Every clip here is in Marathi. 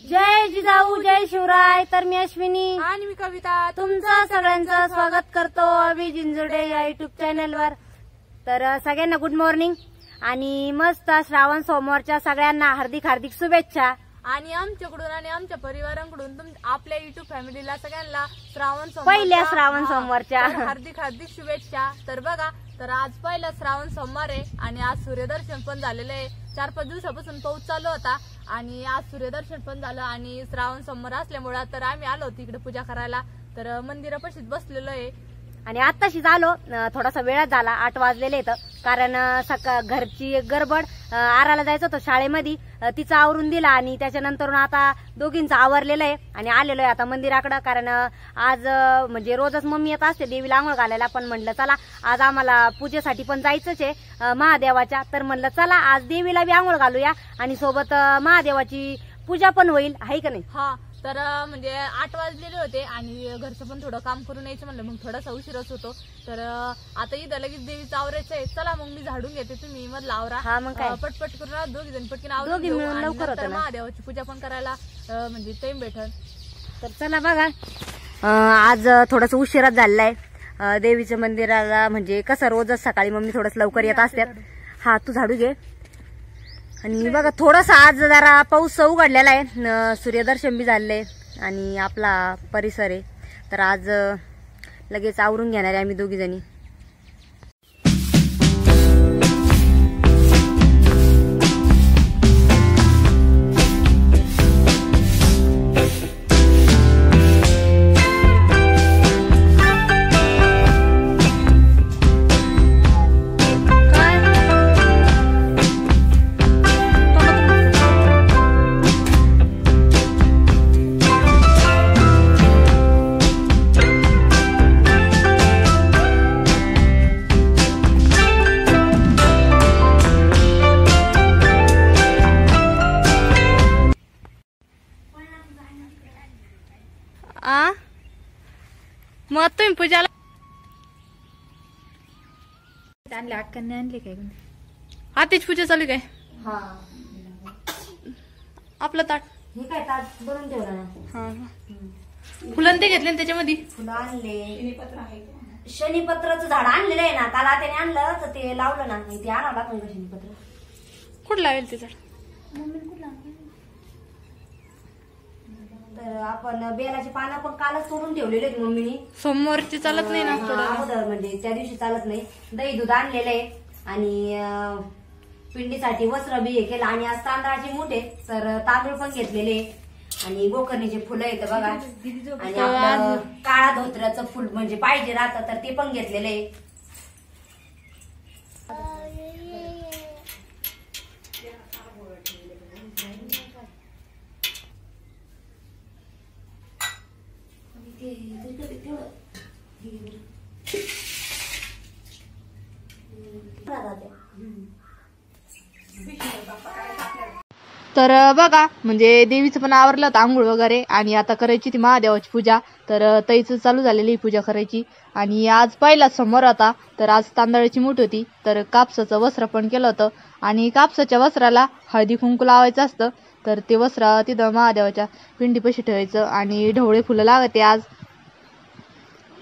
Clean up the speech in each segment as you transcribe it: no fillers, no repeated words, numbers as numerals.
जय जिजाऊ जय शिवराय। तर मी अश्विनी आणि मी कविता तुमचं सगळ्यांचं स्वागत करतो अभि जिंजुडे या युट्यूब चॅनलवर। तर सगळ्यांना गुड मॉर्निंग आणि मस्त श्रावण सोमवारच्या सगळ्यांना हार्दिक हार्दिक शुभेच्छा। आणि आमच्याकडून आणि आमच्या परिवारांकडून आपल्या युट्यूब फॅमिलीला सगळ्यांना पहिल्या श्रावण सोमवारच्या हार्दिक हार्दिक शुभेच्छा। तर बघा, तर आज पहिला श्रावण सोमवार आहे आणि आज सूर्यदर्शन पण झालेलं आहे। 4-5 दिवसापासून पाऊस चालू होता आणि आज सूर्यदर्शन पण झालं आणि श्रावण सोमवार असल्यामुळे तर आम्ही आलो होतो इकडे पूजा करायला। तर मंदिरापाशीच बसलेलो आहे आणि आताशीच आलो, थोडासा वेळात झाला, 8 वाजलेले आहेत कारण घरची गडबड, आराला जायचं होतं शाळेमध्ये, तिचं आवरून दिला आणि त्याच्यानंतर आता दोघींचं आवरलेलं आहे आणि आलेलो आहे आता मंदिराकडे। कारण आज म्हणजे रोजच मम्मी येत असते देवीला आंघोळ घालायला, पण म्हणलं चला आज आम्हाला पूजेसाठी पण जायचंच आहे महादेवाच्या। तर म्हणलं चला आज देवीला बी आंघोळ घालूया आणि सोबत महादेवाची पूजा पण होईल, आहे का नाही। हा, तर म्हणजे 8 वाजलेले होते आणि घरचं पण थोडं काम करून यायचं म्हणलं, मग थोडासा उशीरच होतो। तर आता इथं लगेच देवीचं आवरायचं आहे, चला मग मी झाडून घेते, तुम्ही मधला आवरा। हा मग काय पटपट करून दोघी जण पटकन आवरून घेऊ आणि नंतर महादेवाची पूजा पण करायला म्हणजे टाइम भेटल। तर चला बघा, आज थोडस उशिराच झालेला आहे देवीच्या मंदिराला, म्हणजे कसं रोजच सकाळी मम्मी थोडस लवकर येत असतात। हा तू झाडू घे। आणि बघा थोडासा आज जरा पाऊस उघडलेला आहे, सूर्यदर्शन बी झाले आणि आपला परिसर आहे, तर आज लगेच आवरून घेणार आहे आम्ही दोघी जणी। मग तुम्ही पूजाला आणले, अक्कांनी आणले काय? आताच पूजा चालू काय? हा आपलं ताट हे काय ताट बनवून ठेवलं ना। हा, फुलं ते घेतले त्याच्यामध्ये फुलं आणले, शनीपत्राचं झाड आणलेलं आहे ना, काल त्याने आणलं तर ते लावलं ना, ते आणावं लागलं शनीपत्र। कुठं लावेल ते झाड? तर आपण बेलाची पानं पण कालच तोडून ठेवलेले आहेत मम्मीनी, सोमवारची चालत नाही ना अगोदर, म्हणजे त्या दिवशी चालत नाही। दही दूध आणलेलं आहे आणि पिंडीसाठी वस्त्र बी हे केलं आणि आज तांदळाची मूठ आहे, तर तांदूळ पण घेतलेले आणि गोकर्णीचे फुलं येतं बघा आणि आपलं काळा धोत्र्याचं फुल म्हणजे पाहिजे राहतं तर ते पण घेतलेलं आहे। तर बघा, म्हणजे देवीचं पण आवरलं होतं आंघोळ वगैरे आणि आता करायची ती महादेवाची पूजा। तर ताईचं चालू झालेली पूजा करायची आणि आज पहिला सोमवार होता, तर आज तांदळाची मूठ होती, तर कापसाचं वस्त्र पण केलं होतं आणि कापसाच्या वस्त्राला हळदी कुंकू लावायचं असतं, तर ते वस्त्र तिथं महादेवाच्या पिंडीपाशी ठेवायचं आणि ढवळे फुलं लागते। आज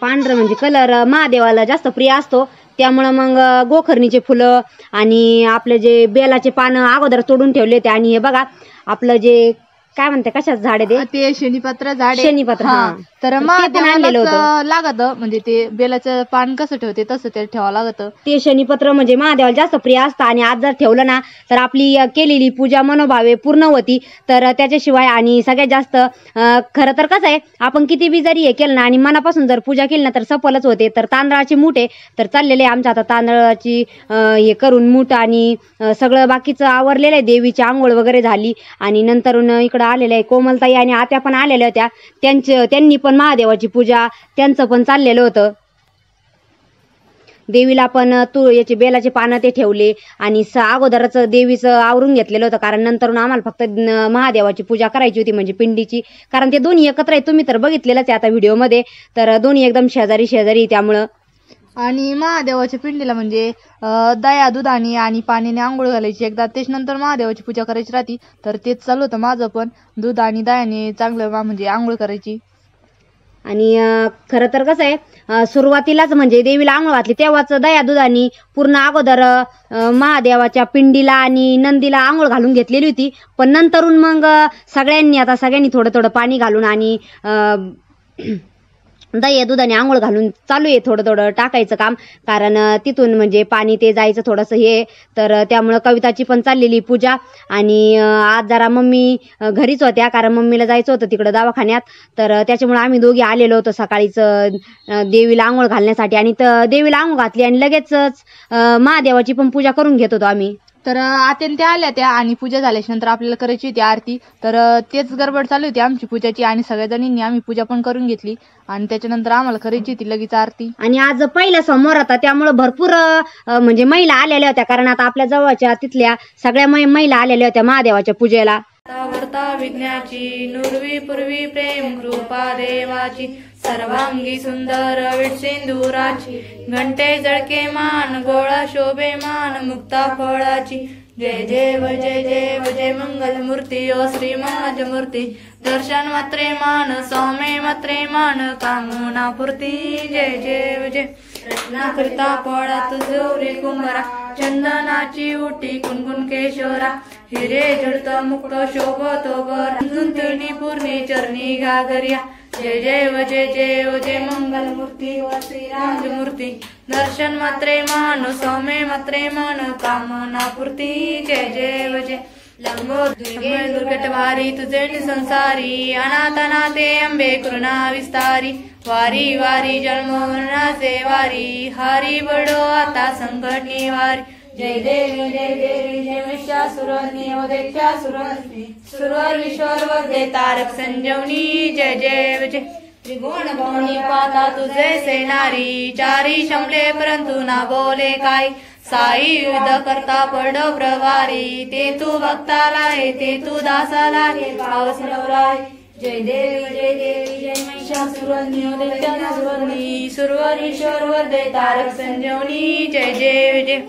पांढरं म्हणजे कलर महादेवाला जास्त प्रिय असतो, त्यामुळे मग गोकर्णीचे फुलं आणि आपले जे बेलाचे पानं अगोदर तोडून ठेवले होते आणि हे बघा आपलं जे काय म्हणते कशाच झाड आहे ते शनीपत्र झाड, शनीपत्र। तर महादेवाला लागत, म्हणजे ते बेलाचं पान कसं ठेवते तसं ते ठेवावं लागतं, ते शनीपत्र म्हणजे महादेवाला जास्त प्रिय असतं आणि आज जर ठेवलं ना तर आपली केलेली पूजा मनोभावे पूर्ण होती। तर त्याच्याशिवाय आणि सगळ्यात जास्त खरं तर कसं आहे, आपण किती बी जरी हे केलं ना आणि मनापासून जर पूजा केली ना तर सफलच होते। तर तांदळाची मूठ आहे, तर चाललेले आमच्या आता तांदळाची हे करून मूठ आणि सगळं बाकीचं आवरलेलं आहे, देवीची आंघोळ वगैरे झाली आणि नंतर इकडं आलेलं आहे कोमलताई आणि आत्या पण आलेल्या होत्या, त्यांनी पण महादेवाची पूजा त्यांचं पण चाललेलं होतं। देवीला पण याचे बेलाचे पानं ते ठेवले आणि अगोदरच देवीचं आवरून घेतलेलं होतं, कारण नंतर आम्हाला फक्त महादेवाची पूजा करायची होती म्हणजे पिंडीची, कारण ते दोन्ही एकत्र आहे, तुम्ही तर बघितलेलंच आहे आता व्हिडिओमध्ये। तर दोन्ही एकदम शेजारी शेजारी त्यामुळं आणि महादेवाच्या पिंडीला म्हणजे दया दुधाने आणि पाण्याने आंघोळ घालायची एकदा, त्याच्यानंतर महादेवाची पूजा करायची राहती. तर तेच चालू होतं माझं पण, दूध आणि दयाने चांगलं म्हणजे आंघोळ करायची. आणि खरं तर कसं आहे, सुरुवातीलाच म्हणजे देवीला आंघोळ घातली तेव्हाच दया दुधानी पूर्ण अगोदर महादेवाच्या पिंडीला आणि नंदीला आंघोळ घालून घेतलेली होती. पण नंतरून मग सगळ्यांनी थोडं थोडं पाणी घालून आणि दही दुधाने आंघोळ घालून चालू आहे थोडं थोडं टाकायचं काम. कारण तिथून म्हणजे पाणी ते जायचं थोडंसं हे, तर त्यामुळं कविताची पण चाललेली पूजा. आणि आज जरा मम्मी घरीच होत्या कारण मम्मीला जायचं होतं तिकडं दवाखान्यात. तर त्याच्यामुळे आम्ही दोघी आलेलो होतो सकाळीच देवीला आंघोळ घालण्यासाठी. आणि देवीला आंघोळ घातली आणि लगेचच महादेवाची पण पूजा करून घेत होतो आम्ही. तर आत्यान त्या आल्या त्या आणि पूजा झाल्याच्या नंतर आपल्याला करायची होती आरती. तर तेच गडबड चालू होती आमची पूजाची आणि सगळ्या जणींनी आम्ही पूजा पण करून घेतली आणि त्याच्यानंतर आम्हाला करायची होती लगेच आरती. आणि आज पहिला सोमवार होता त्यामुळे भरपूर म्हणजे महिला आलेल्या होत्या. कारण आता आपल्या जवळच्या तिथल्या सगळ्या महिला आलेल्या होत्या महादेवाच्या पूजेला. वर्ता विज्ञाची नुरवी पूर्वी प्रेम कृपा देवाची सर्वांगी सुंदर विटसिंदुराची घंटे जळके मान गोळा शोभे मान मुक्ता फळाची जय देव जय देव जय मंगल मूर्ती ओ श्री मंगल मूर्ती दर्शन मात्रे मान सौम्य मात्रे मान कामना पूर्ती जय देव जय रत्ना करिता पळात जोरी कुंभरा चंदनाची उटी कुणकुण केशोरा हिरे जडत मुक्त शोभतो गर तिनी पूर्णी चरणी घागर्या जय देव जय देव जय मंगल मूर्ती व श्रीराज मूर्ती दर्शन मात्रे मान सौम्य मात्रे मान कामना पूर्ती जय देव जय लंबोदुर्गे दुर्गट वारी तुझे संसारी अनाथनाथे अंबे करुणा विस्तारी वारी वारी जन्मवरणाचे वारी हारी बडो आता संकट निवारी जय देवी जय महिषासुरनी वदैत्यासुरनी सुरवर विश्वर दे तारक संजीवनी जय जय जय त्रिगुण भवनी पाता तुझे सेनारी चारी शमले परंतु ना बोले काय साई युद्ध करता पड प्रवारी ते तू भक्ताला ते तू दासाला पावस नवराय जय देवी जय महिषासुरनी वदैत्यासुरनी सुरवर विश्वर दे तारक संजीवनी जय जय जय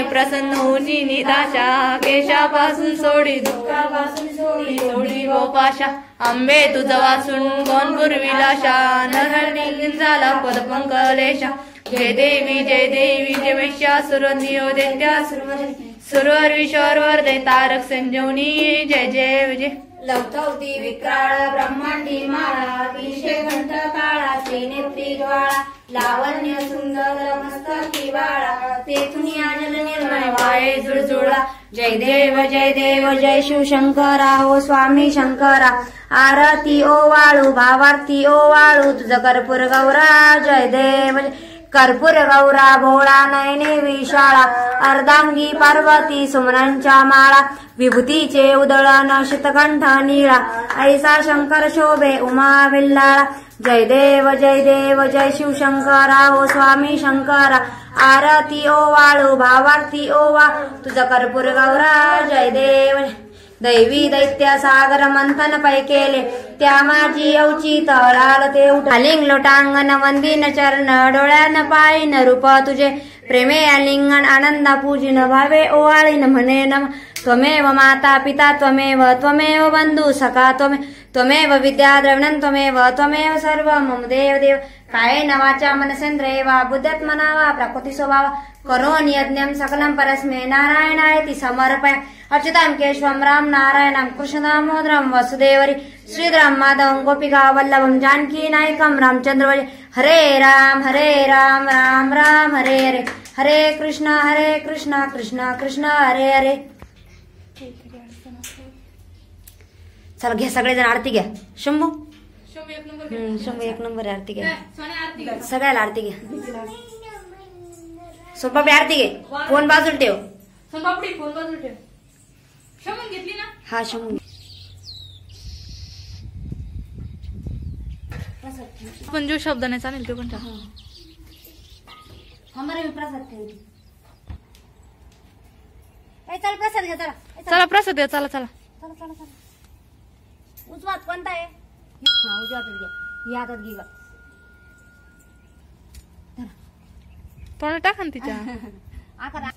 प्रसन्न होनी निराशा केशापासून सोडी दुःखापासून सोडी हो पाशा आंबे तुझं वाचून कोण पूर्विलाशा नरहरणी झाला पदपंकलेशा जय देवी जय महिषासुरनी वदैत्यासुरनी सुरवर विश्वर दे तारक संजीवनी जय जय जय लवथवती विक्राळ ब्रह्मांडी माळा अतिशय घंट काळा श्रीनेत्री ज्वाळा लावण्य सुंदर मस्तकी बाळा तेथून आनंद निर्मळ वाळे जुळजुळा जय देव जय शिवशंकरा हो स्वामी शंकरा आरती ओ वाळू भावार्थी ओ वाळू तुझ कर्पूर गौरा जय देव कर्पूर गौरा भोळा नयने विशाळा अर्धांगी पार्वती सुमनांच्या माळा विभूतीचे उदळण शीतकंठ निळा ऐसा शंकर शोभे उमा विल्लाळा जय देव जय शिवशंकरा हो स्वामी शंकरा आरती ओ वाळू भावार्थी ओ वा तुझ कर्पूर गौरा जय देव दैवी दैत्य सागर मंथन पै केले त्या माझी अवची तळाल ते उठालिंग लोटांगण वंदीन चरण डोळ्यान पायन रूप तुझे प्रेमे आलिंगण आनंदा पूजिन भावे ओवाळीन म्हणे नम त्वमेव माता पिता त्वमेव बंधू सखा त्वमेव विद्या द्रविणं त्वमेव सर्व मम देव कायेन वाचा मनसेन्द्रिये वा बुद्ध्यात्मना वा प्रकृती स्वभाव करोमि यज्ञं सकलं परस्मै नारायणायति समर्पय अच्युतं केशवं राम नारायणं कृष्णदामोदरं वसुदेवरि श्रीधरं माधवं गोपिका वल्लभं जानकी नायकं रामचंद्र हरे राम राम राम हरे हरे हरे कृष्ण कृष्ण कृष्ण हरे हरे. चला घ्या सगळेजण आरती घ्या. शंभू एक नंबर आरती घ्या. सगळ्याला आरती घ्या. सोनपापडी आरती घे. फोन बाजूला ठेव. सोनपापडी फोन बाजूला ठेव. शमून घेतली ना. हा शमून पण जो शब्द नाही चालेल तो कोणता. हमारे में प्रसाद ठेवली. चला प्रसाद घ्या. चला प्रसाद द्या. चला उजवात कोणता आहे. हा उजवात घ्या. या हातात घे. तोंड टाका ना तिच्या. आकार